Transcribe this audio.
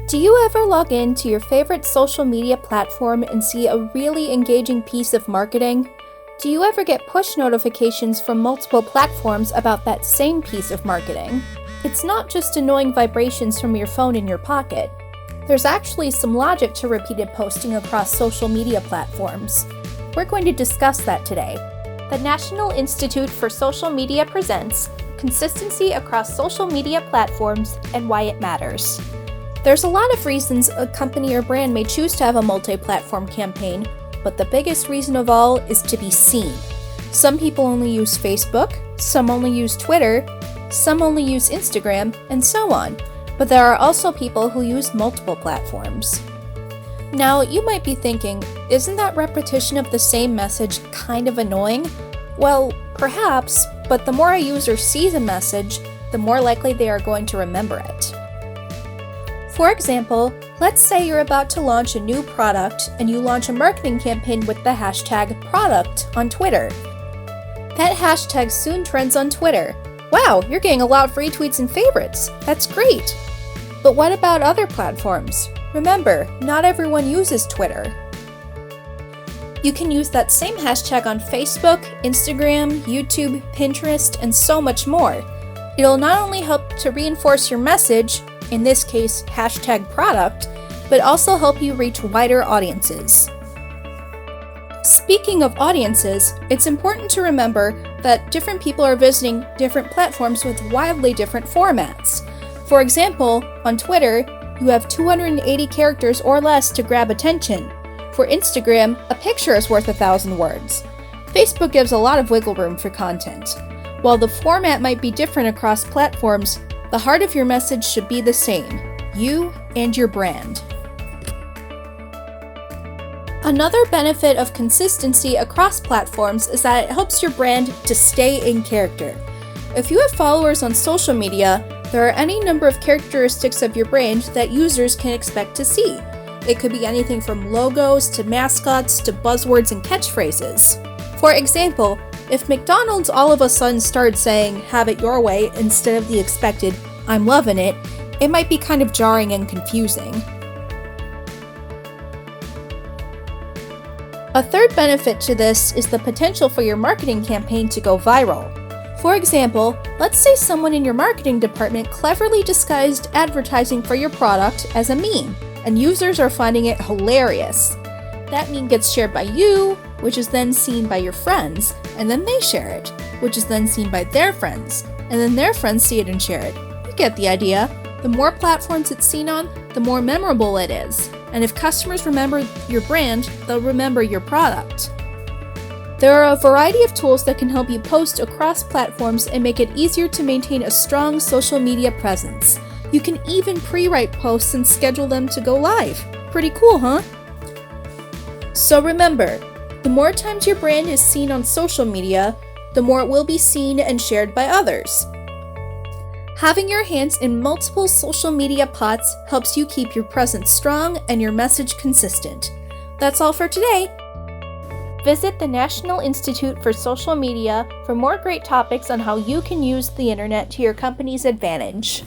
Do you ever log in to your favorite social media platform and see a really engaging piece of marketing? Do you ever get push notifications from multiple platforms about that same piece of marketing? It's not just annoying vibrations from your phone in your pocket. There's actually some logic to repeated posting across social media platforms. We're going to discuss that today. The National Institute for Social Media presents Consistency Across Social Media Platforms and Why It Matters. There's a lot of reasons a company or brand may choose to have a multi-platform campaign, but the biggest reason of all is to be seen. Some people only use Facebook, some only use Twitter, some only use Instagram, and so on. But there are also people who use multiple platforms. Now, you might be thinking, isn't that repetition of the same message kind of annoying? Well, perhaps, but the more a user sees a message, the more likely they are going to remember it. For example, let's say you're about to launch a new product and you launch a marketing campaign with the hashtag product on Twitter. That hashtag soon trends on Twitter. Wow, you're getting a lot of retweets and favorites. That's great. But what about other platforms? Remember, not everyone uses Twitter. You can use that same hashtag on Facebook, Instagram, YouTube, Pinterest, and so much more. It'll not only help to reinforce your message, in this case, hashtag product, but also help you reach wider audiences. Speaking of audiences, it's important to remember that different people are visiting different platforms with wildly different formats. For example, on Twitter, you have 280 characters or less to grab attention. For Instagram, a picture is worth 1,000 words. Facebook gives a lot of wiggle room for content. While the format might be different across platforms, the heart of your message should be the same: you and your brand. Another benefit of consistency across platforms is that it helps your brand to stay in character. If you have followers on social media, there are any number of characteristics of your brand that users can expect to see. It could be anything from logos to mascots to buzzwords and catchphrases. For example, if McDonald's all of a sudden started saying, "have it your way," instead of the expected, "I'm loving it," it might be kind of jarring and confusing. A third benefit to this is the potential for your marketing campaign to go viral. For example, let's say someone in your marketing department cleverly disguised advertising for your product as a meme, and users are finding it hilarious. That meme gets shared by you, which is then seen by your friends, and then they share it, which is then seen by their friends, and then their friends see it and share it. You get the idea. The more platforms it's seen on, the more memorable it is. And if customers remember your brand, they'll remember your product. There are a variety of tools that can help you post across platforms and make it easier to maintain a strong social media presence. You can even pre-write posts and schedule them to go live. Pretty cool, huh? So remember, the more times your brand is seen on social media, the more it will be seen and shared by others. Having your hands in multiple social media pots helps you keep your presence strong and your message consistent. That's all for today. Visit the National Institute for Social Media for more great topics on how you can use the internet to your company's advantage.